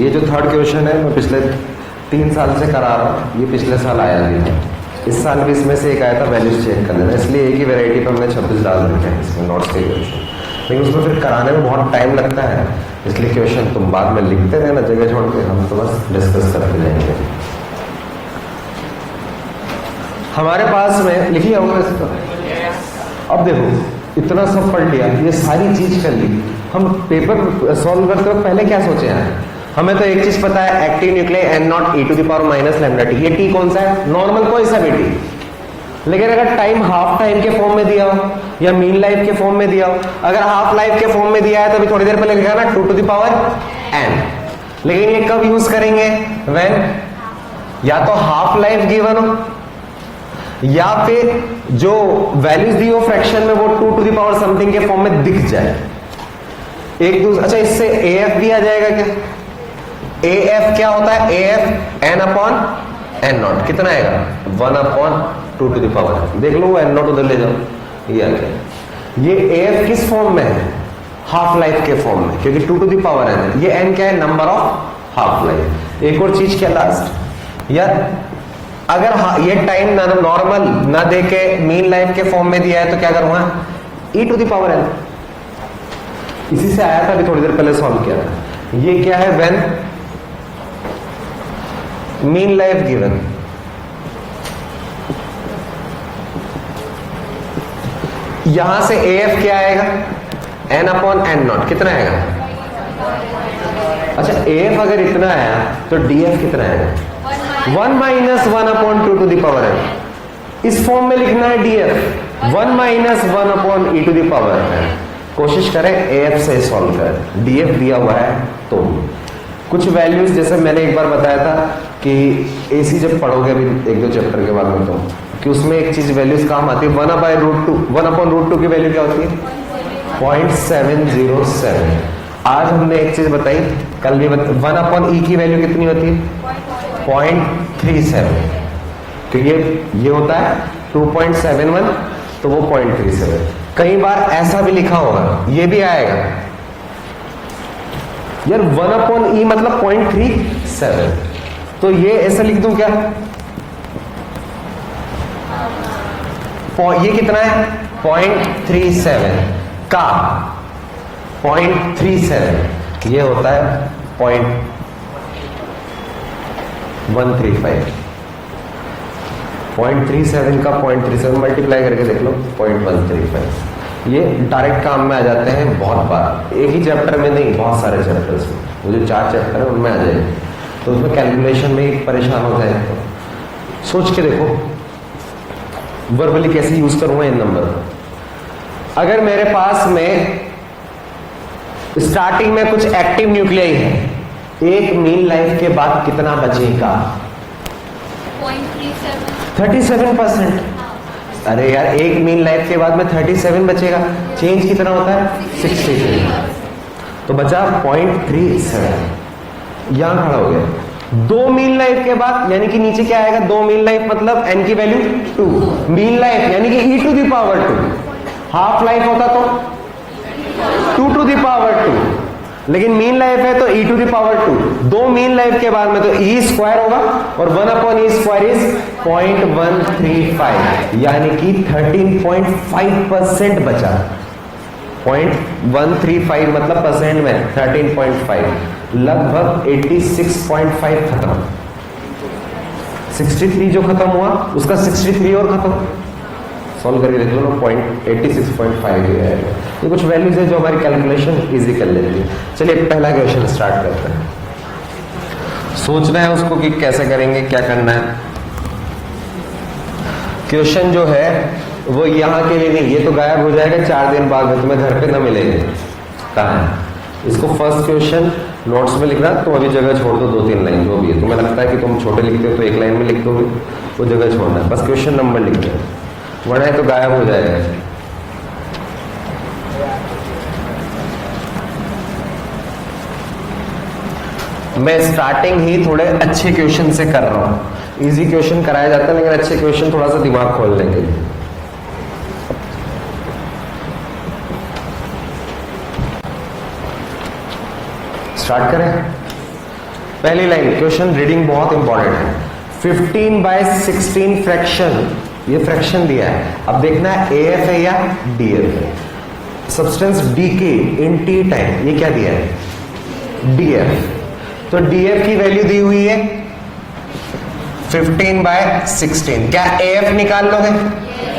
ये जो थर्ड क्वेश्चन है मैं पिछले 3 साल से करा रहा हूँ, ये पिछले साल आया भी था, इस साल भी इसमें से एक आया था, वैल्यूज चेंज कर लेना। इसलिए एक ही वैरायटी पर हमने 26 डाल रखे हैं इसमें नोट्स के क्वेश्चन, लेकिन उसमें फिर कराने में बहुत टाइम लगता है, इसलिए क्वेश्चन तुम बाद में लिखते रहना जगह छोड़ के, हम तो बस डिस्कस करते जाएंगे। हमारे पास में लिखिए होगा इसका। अब देखो इतना सब पढ़ लिया, ये सारी चीज कर ली, हम पेपर सॉल्व करते वक्त पहले क्या सोचे हैं, हमें तो एक चीज पता है, active nuclear N not E to the power minus lambda T. ये टी कौन सा है, नॉर्मल कोई सा भी टी, लेकिन अगर टाइम हाफ टाइम के फॉर्म में दिया हो या मीन लाइफ के फॉर्म में दिया हो, अगर हाफ लाइफ के फॉर्म में दिया है तो अभी थोड़ी देर पहले लिखा ना 2 टू द पावर n, लेकिन ये कब यूज करेंगे, व्हेन या तो हाफ लाइफ गिवन हो या फिर जो वैल्यूज दी हो फ्रैक्शन में वो 2 टू द पावर समथिंग के फॉर्म में दिख जाए एक दूसरे। अच्छा इससे AF भी आ जाएगा क्या, AF क्या होता है, AF n upon n not, कितना आएगा 1 अपॉन 2 टू द पावर, देख लो वो n नॉट उधर ले जाओ, ये आ गया। ये AF किस फॉर्म में है, हाफ लाइफ के फॉर्म में, क्योंकि 2 टू द पावर n, ये n क्या है, नंबर ऑफ हाफ लाइफ। एक और चीज क्या लास्ट यार, अगर ये टाइम नॉर्मल ना दे के मीन लाइफ के फॉर्म में दिया है तो क्या करूंगा, e to the power n, इसी से आया था अभी थोड़ी देर पहले सॉल्व किया था। ये क्या है, व्हेन मीन लाइफ गिवन, यहां से AF क्या आएगा, n अपॉन n नॉट, कितना आएगा। अच्छा AF अगर इतना आया तो DF कितना आएगा, 1 minus 1 upon 2 to the power n। इस फॉर्म में लिखना है DF 1 minus 1 upon e to the power n। कोशिश करें AF से सॉल्व करें, DF दिया हुआ है तो कुछ वैल्यूज, जैसे मैंने एक बार बताया था कि AC जब पढ़ोगे अभी 1-2 चैप्टर के बाद में तो, कि उसमें एक चीज वैल्यूज काम आती है, 1 अपॉन रूट टू की वैल्यू क्या होती है 0.707। आज हमने एक चीज बताई, कल भी 1 अपॉन E की वैल्यू कितनी होती है 0.37, क्योंकि ये होता है 2.71 तो वो 0.37। कई बार ऐसा भी लिखा होगा, ये भी आएगा यार 1 अपॉन E मतलब 0.37, तो ये ऐसा लिख दूं क्या, ये कितना है 0.37 का 0.37, ये होता है 0.135, 0.37 का 0.37 मल्टीप्लाई करके देख लो 0.135। ये डायरेक्ट काम में आ जाते हैं बहुत बार, एक ही चैप्टर में नहीं, बहुत सारे चैप्टर्स में, वो जो 4 चैप्टर है उनमें आ जाएंगे, तो उसमें कैलकुलेशन में ही परेशान हो जाए। तो सोच के देखो वर्बली कैसे यूज करूंगा इन नंबर को। अगर मेरे पास में स्टार्टिंग में कुछ एक्टिव न्यूक्लियाई है, एक मीन लाइफ के बाद कितना बचेगा 37%। अरे यार एक मीन लाइफ के बाद में 37 बचेगा, चेंज कितना होता है 63, तो बचा 0.37, यहां खड़ा हो गया। 2 मीन लाइफ के बाद यानी कि नीचे क्या आएगा, 2 मीन लाइफ मतलब n की वैल्यू 2, मीन लाइफ यानी कि e to the power 2, half life होता तो 2 टू द पावर 2, लेकिन मीन लाइफ है तो e to the power 2। 2 mean life के बाद में तो e स्क्वायर होगा और 1 अपॉन e स्क्वायर इज 0.135, यानी कि 13.5% बचा। 0.135 मतलब परसेंट में 13.5, लगभग 86.5 खत्म। 63 जो खत्म हुआ उसका 63 और खत्म, सॉल्व करके देख लो 86.5 ये आएगा। ये कुछ वैल्यूज है जो हमारी कैलकुलेशन इजी कर लेती है। चलिए पहला क्वेश्चन स्टार्ट करते हैं। सोचना है उसको कि कैसे करेंगे, क्या करना है। क्वेश्चन जो है वो यहाँ के लिए नहीं, ये तो गायब हो जाएगा 4 दिन बाद में, तुम्हें घर पे ना मिलेंगे। कहाँ है इसको फर्स्ट क्वेश्चन नोट्स में लिखना, तुम अभी जगह छोड़ दो 2-3 लाइन, जो भी है तुम्हें लगता है कि तुम छोटे लिखते हो तो 1 लाइन में लिख दोगे, वो जगह छोड़ना है, बस क्वेश्चन नंबर लिख दो, वरना तो गायब हो जाएगा। मैं स्टार्टिंग ही थोड़े अच्छे क्वेश्चन से कर रहा हूं। इजी क्वेश्चन कराया जाता है, लेकिन अच्छे क्वेश्चन थोड़ा सा दिमाग खोलने के लिए। स्टार्ट करें। पहली लाइन, क्वेश्चन रीडिंग बहुत इंपॉर्टेंट है। 15/16 फ्रैक्शन, ये फ्रैक्शन दिया है। अब देखना है AF है या DF है। सब्सटेंस डीके इन टी टाइम, ये क्या दिया है? DF। तो DF की वैल्यू दी हुई है 15/16। क्या AF निकाल लोगे?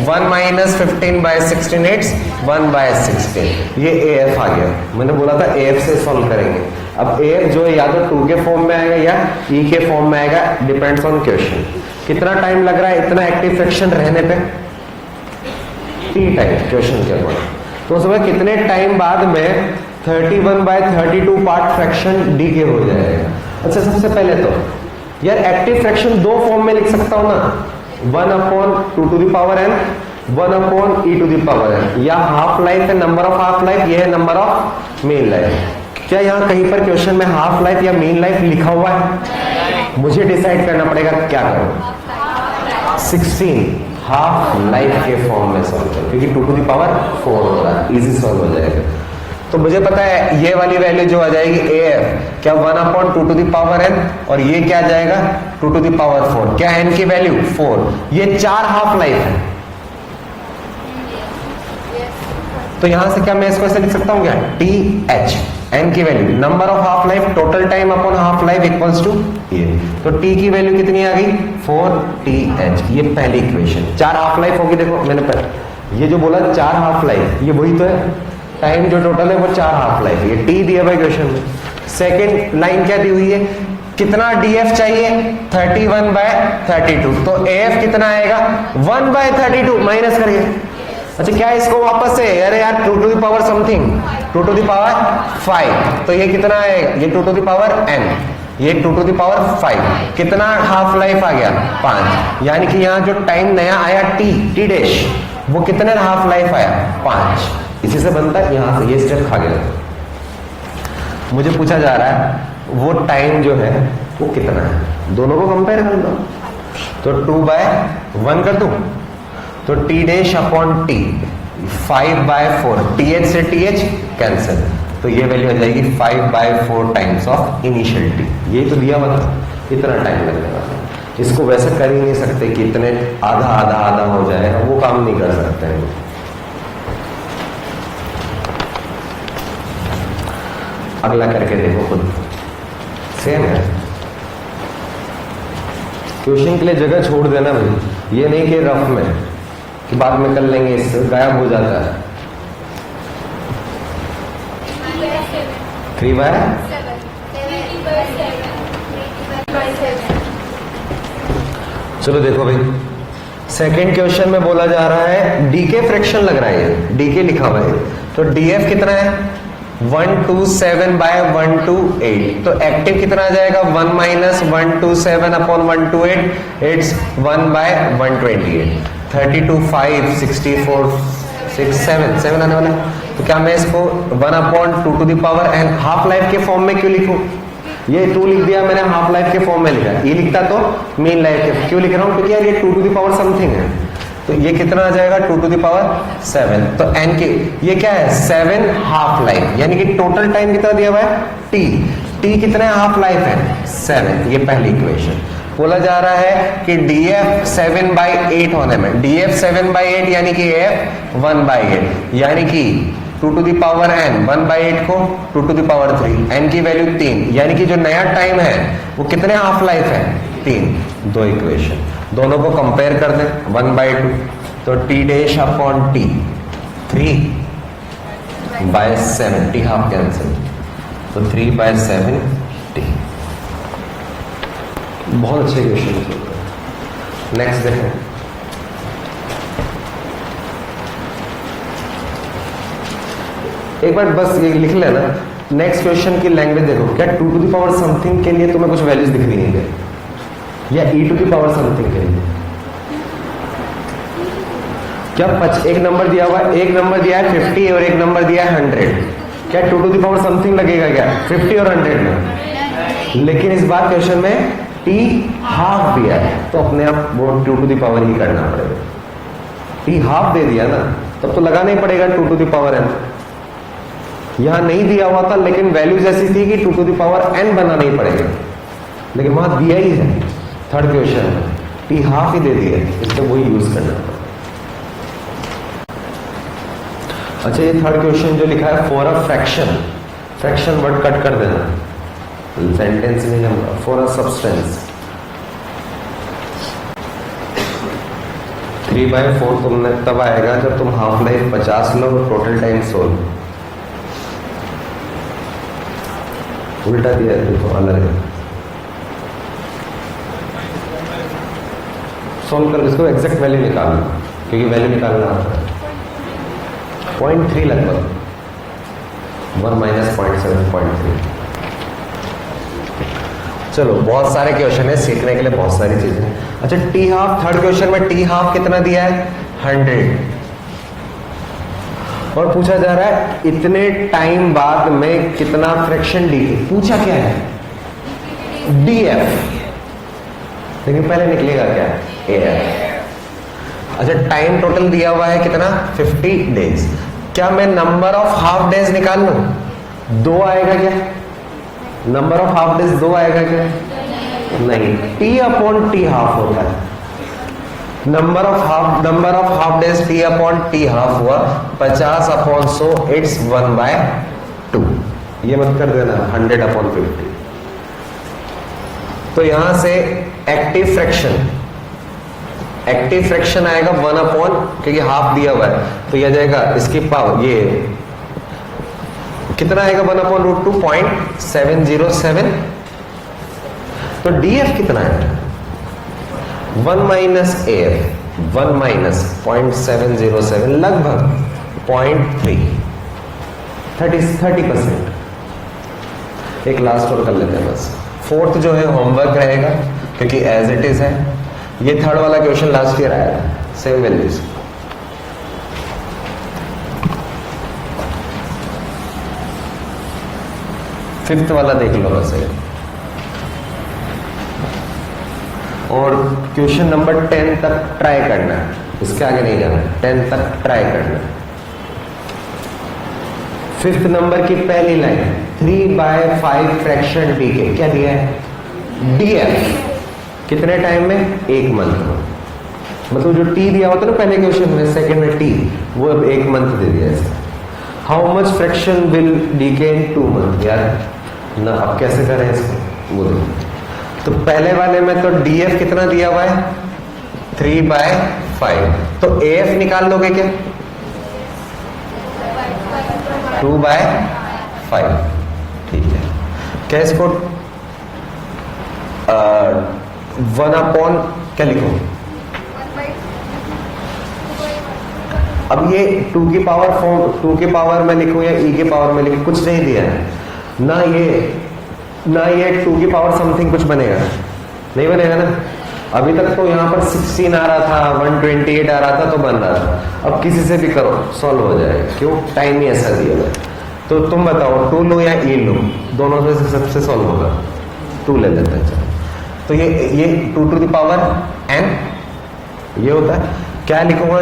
1 - 15/16 इट्स 1/16। ये AF आ गया। मैंने बोला था AF से सॉल्व करेंगे। अब AF जो है या तो 2 के फॉर्म में आएगा या E के फॉर्म में आएगा, डिपेंड्स ऑन क्वेश्चन। कितना टाइम लग रहा है इतना एक्टिव फ्रैक्शन रहने पे? T टाइम क्वेश्चन के अकॉर्डिंग। तो उसमें कितने टाइम बाद में 31/32 पार्ट फ्रैक्शन डी के हो जाएगा। अच्छा, सबसे पहले तो यार एक्टिव फ्रैक्शन दो फॉर्म में लिख सकता हूं ना, 1/2n, 1/e⁻n, या हाफ लाइफ है नंबर ऑफ हाफ लाइफ, ये है नंबर ऑफ मीन लाइफ। क्या यहां कहीं पर क्वेश्चन में हाफ लाइफ या मीन लाइफ लिखा हुआ है? मुझे डिसाइड करना पड़ेगा क्या करूं। 16 हाफ लाइफ के फॉर्म में सॉल्व करो, क्योंकि 2⁴ हो रहा है, इजी सॉल्व हो जाएगा। तो मुझे पता है ये वाली वैल्यू जो आ जाएगी AF, क्या 1/2n, और ये क्या आ जाएगा 2⁴। क्या n की वैल्यू 4। ये 4 हाफ लाइफ है। तो यहां से क्या मैं इसको ऐसे लिख सकता हूं क्या? TH, n की value number of half life total time upon half life equals to ये। तो T की वैल्यू कितनी आ गई? 4TH। ये पहली इक्वेशन। 4 हाफ लाइफ होगी। देखो मैंने पहले ये जो बोला 4 हाफ लाइफ, ये वही तो है। टाइम जो टोटल है वो 4 हाफ लाइफ है। ये T दिया हुआ क्वेश्चन में। सेकेंड लाइन क्या दी हुई है? कितना DF चाहिए? 31/32। तो AF कितना आएगा? 1/32 माइनस करिए। अच्छा, क्या इसको वापस से, अरे यार 2⁻ समथिंग, 2⁵ तो ये कितना आएगा? ये 2⁻n, ये 2⁵ कितना हाफ लाइफ आ गया? 5। यानी कि यहाँ जो टाइम नया आया T डैश, वो कितने हाफ लाइफ आया? 5। इसी से बनता है, यहां से ये स्टेप खा गया। मुझे पूछा जा रहा है वो टाइम जो है वो कितना है, दोनों को कंपेयर कर दो। तो 2/1 कर दूं तो T dash upon T 5/4, TH से TH कैंसिल, तो ये वैल्यू आ जाएगी 5/4 टाइम्स ऑफ इनिशियल T। ये तो दिया हुआ था, इतना टाइम लगेगा। इसको वैसे कर ही नहीं सकते कि इतने आधा आधा आधा हो जाएगा, वो काम नहीं कर सकते हैं। अगला करके देखो खुद, सेम है। क्वेश्चन के लिए जगह छोड़ देना भाई, ये नहीं कि रफ में कि बाद में कर लेंगे, इससे गायब हो जाता है। 3/7। चलो देखो भाई, सेकेंड क्वेश्चन में बोला जा रहा है डीके फ्रैक्शन लग रहा है, डीके लिखा हुआ है। तो DF कितना है? 127/128। तो एक्टिव कितना आ जाएगा? 1 - 127/128, इट्स 1/128। 32 5 64 6 7 आने वाला है। तो क्या मैं इसको 1/2n हाफ लाइफ के फॉर्म में क्यों लिखूं? ये 2 लिख दिया मैंने, हाफ लाइफ के फॉर्म में लिखा। ये लिखता तो मीन लाइफ के, क्यों लिख रहा हूं? क्योंकि यार ये 2 समथिंग है। तो ये कितना आ जाएगा? 2⁷। तो n की ये क्या है? 7 हाफ लाइफ, यानी कि टोटल टाइम कितना दिया हुआ है? T कितना हाफ लाइफ है? 7। ये पहली इक्वेशन। बोला जा रहा है कि DF 7/8 होने में, DF 7/8 यानी कि AF 1/8, यानी कि 2n 1/8 को 2⁵, n की वैल्यू 3, यानी कि जो नया टाइम है वो कितने हाफ लाइफ है? 3। दो इक्वेशन, दोनों को कंपेयर कर दें 1/2। तो T dash upon T 3/7, T half cancel, तो 3/7 T। बहुत अच्छे क्वेश्चन। नेक्स्ट देखें। एक बार बस ये लिख लेना, नेक्स्ट क्वेश्चन की लैंग्वेज देखो। क्या 2 समथिंग के लिए तुम्हें कुछ वैल्यूज दिख रही है या e समथिंग के लिए? क्या एक नंबर दिया हुआ है, एक नंबर दिया है 50 और एक नंबर दिया है 100। क्या 2 समथिंग लगेगा क्या 50 और 100 में? लेकिन इस बार क्वेश्चन में टी हाफ दिया है, तो अपने आप वो 2 टू द पावर ही करना पड़ेगा। टी हाफ दे दिया ना, तब तो लगाना ही पड़ेगा 2 टू द पावर n। यहां नहीं दिया हुआ था, लेकिन वैल्यूज ऐसी थी कि 2 टू द पावर n बनाना ही पड़ेगा, लेकिन वहां दिया ही है थर्ड क्वेश्चन में, टी हाफ ही दे दिया, इसलिए वही यूज करना पड़ेगा। अच्छा, ये थर्ड क्वेश्चन जो लिखा है for a fraction, fraction word cut कर देना, सेंटेंस नहीं लंबा। फॉर अ सब्सटेंस 3/4 तुमने तब आएगा जब तुम हाफ लाइफ 50 लो, टोटल टाइम 100। उल्टा दिया है, देखो अलग है। सोल्व कर, इसको एग्जैक्ट वैल्यू निकालना, क्योंकि वैल्यू निकालना आता है। 0.3 लगभग, 1 - 0.7 0.3। चलो, बहुत सारे क्वेश्चन है, सीखने के लिए बहुत सारी चीजें। अच्छा, टी हाफ, थर्ड क्वेश्चन में टी हाफ कितना दिया है? 100, और पूछा जा रहा है इतने टाइम बाद में कितना फ्रैक्शन डी। पूछा क्या है? डीएफ, लेकिन पहले निकलेगा क्या? एएफ। अच्छा, टाइम टोटल दिया हुआ है कितना? 50 डेज। क्या मैं नंबर ऑफ हाफ डेज निकाल लूं? 2 आएगा क्या? नंबर ऑफ हाफ डेज 2 आएगा क्या? नहीं, टी अपॉन टी हाफ होता है। Number of half days T upon T half हुआ 50/100, इट्स 1/2। ये मत कर देना 100/50। तो यहां से एक्टिव फ्रैक्शन आएगा 1 क्योंकि हाफ दिया हुआ है, तो यह जाएगा इसकी पावर, ये कितना आएगा? 1/√2, 0.707। तो डीएफ कितना है? 1 - AF, 1 - 0.707, लगभग 0.3, 30%। एक लास्ट और कर लेते हैं बस। फोर्थ जो है होमवर्क रहेगा, क्योंकि एज इट इज है। ये थर्ड वाला क्वेश्चन लास्ट ईयर आया था, सेम वैल्यूज। फिफ्थ वाला देख लो वैसे, और क्वेश्चन नंबर 10 तक ट्राई करना है, इसके आगे नहीं जाना है, 10 तक ट्राई करना है। फिफ्थ नंबर की पहली लाइन, 3/5 फ्रैक्शन डी के, क्या दिया है? डीएफ कितने टाइम में? 1 मंथ में। मतलब जो टी दिया होता है ना पहले क्वेश्चन में, सेकंड में टी, वो अब 1 मंथ दे दिया है। How much fraction will decay in 2 month? यार ना, अब कैसे करें इसको? वो तो पहले वाले में तो डीएफ कितना दिया हुआ है? 3/5। तो एएफ निकाल लोगे क्या? 2/5। ठीक है, क्या इसको 1 क्या लिखो? अब ये 2 की पावर फॉर्म, 2 की पावर में लिखूं या ई की पावर में लिखूं? कुछ नहीं दिया है ना, ये 2 की पावर समथिंग कुछ बनेगा? नहीं बनेगा ना। अभी तक तो यहाँ पर 16 आ रहा था, 128 आ रहा था, तो बन रहा था। अब किसी से भी करो, सॉल्व हो जाएगा। क्यों? टाइम ही ऐसा दिया है। तो तुम बताओ, 2 लो या ई लो? दोनों में से सबसे सॉल्व होगा 2 ले लेते हैं। तो ये 2 टू द पावर n ये होता है। क्या लिखूंगा?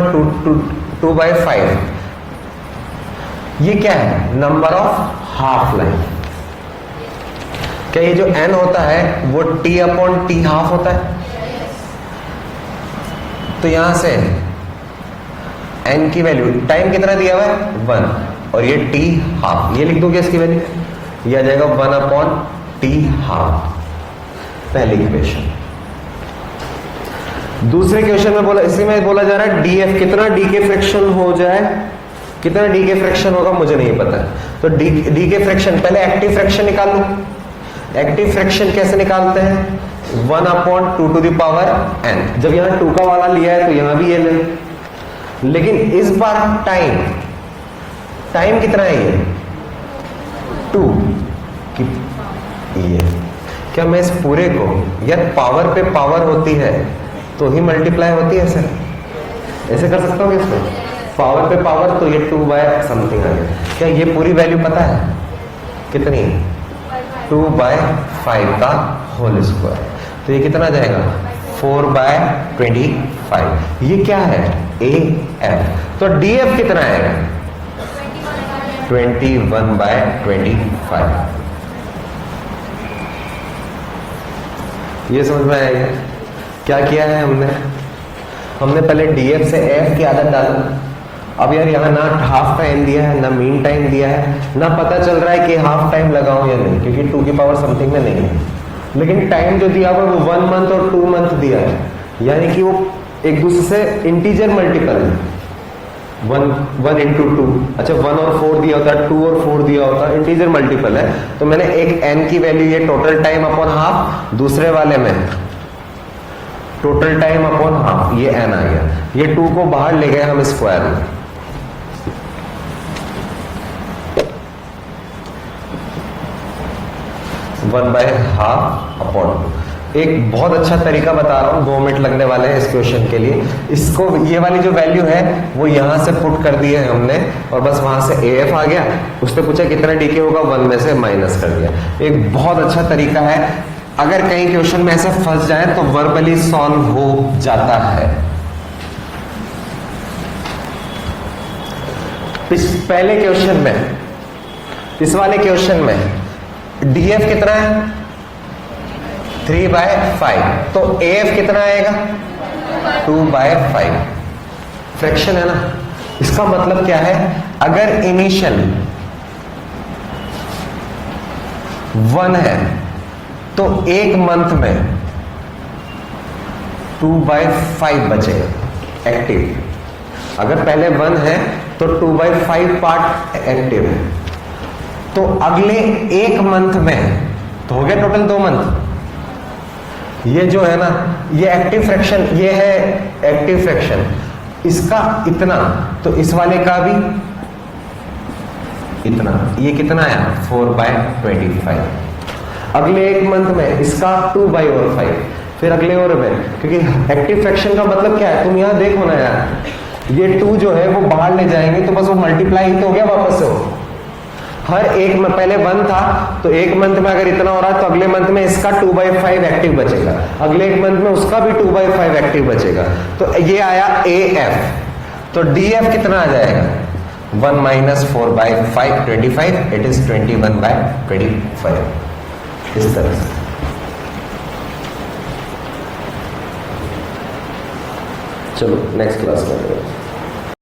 2/5। ये क्या है? Number of half life. क्या ये जो n होता है वो t अपॉन टी हाफ होता है? तो यहां से n की वैल्यू, टाइम कितना दिया हुआ है? 1, और ये t हाफ, ये लिख दूंगा इसकी वैल्यू, ये आ जाएगा 1/t हाफ। पहली इक्वेशन। दूसरे क्वेश्चन में बोला, इसी में बोला जा रहा है डीएफ कितना डीके फ्रैक्शन हो जाए, कितना डीके फ्रैक्शन होगा मुझे नहीं पता है। तो डीके फ्रैक्शन, पहले एक्टिव फ्रैक्शन निकाल लो। एक्टिव फ्रैक्शन कैसे निकालते हैं? 1/2 टू द पावर n। जब यहां 2 का वाला लिया है तो यहां भी ये ले, लेकिन इस बार टाइम कितना है? ये 2 की, ये क्या मैं इस पूरे को, या पावर पे पावर होती है तो ही मल्टीप्लाई होती है सर, ऐसे कर सकता हूँ इसको? पावर पे पावर, तो ये 2/समथिंग आ गया। क्या ये पूरी वैल्यू पता है कितनी? 2/5। 5 का होल स्क्वायर। तो ये कितना जाएगा 4/25। ये क्या है AF। तो DF कितना आएगा 21/25। ये समझ में आएगा क्या किया है हमने पहले DF से AF की आदत डाला। अब यार यहाँ ना हाफ टाइम दिया है ना मीन टाइम दिया है, ना पता चल रहा है कि हाफ टाइम लगाऊं या नहीं, क्योंकि 2 की पावर समथिंग में नहीं है। लेकिन टाइम जो दिया हुआ वो 1 मंथ और 2 मंथ दिया है, यानी कि वो एक दूसरे से इंटीजर मल्टीपल है। 1 into 2, अच्छा 1 और 4 दिया होता है, 2 और 4 दिया होता है, इंटीजर मल्टीपल है। तो मैंने एक n की वैल्यू ये टोटल टाइम अपॉन हाफ, दूसरे वाले में टोटल टाइम अपॉन हाफ, ये n आ गया। ये 2 को बाहर ले गए हम स्क्वायर में, वन बाय हाफ अपॉन 2। एक बहुत अच्छा तरीका बता रहा हूं, 2 मिनट लगने वाले हैं इस क्वेश्चन के लिए। इसको ये वाली जो वैल्यू है वो यहां से पुट कर दी है हमने, और बस वहां से AF आ गया। उसने पूछा कितना डीके होगा, 1 में से माइनस कर दिया। एक बहुत अच्छा तरीका है। अगर कहीं क्वेश्चन में ऐसे फंस जाए तो वर्बली सॉल्व हो जाता है। पहले क्वेश्चन में, इस वाले क्वेश्चन में DF कितना है 3/5, तो AF कितना आएगा 2/5। फ्रैक्शन है ना, इसका मतलब क्या है, अगर इनिशियल 1 है तो 1 मंथ में 2/5 बचेगा एक्टिव। अगर पहले 1 है तो 2/5 पार्ट एक्टिव है, तो अगले 1 मंथ में तो हो गया टोटल 2 मंथ। ये जो है ना, ये एक्टिव फ्रैक्शन, ये है एक्टिव फ्रैक्शन, इसका इतना, तो इस वाले का भी इतना। ये कितना आया 4/25। अगले 1 मंथ में इसका 2/5, फिर अगले और में, क्योंकि एक्टिव फ्रैक्शन का मतलब क्या है, तुम यहां देखो ना यार, ये 2 जो है वो बाहर ले जाएंगे तो बस वो मल्टीप्लाई ही तो हो गया वापस से। वो हर एक में पहले 1 था तो 1 मंथ में अगर इतना हो रहा है तो अगले मंथ में इसका 2/5 एक्टिव बचेगा, अगले 1 मंथ में उसका भी 2/5 एक्टिव बचेगा। तो ये आया AF। तो DF कितना आ जाएगा 1 - 4/5 25, इट इज 21/25। इस तरह से चलो नेक्स्ट क्लास में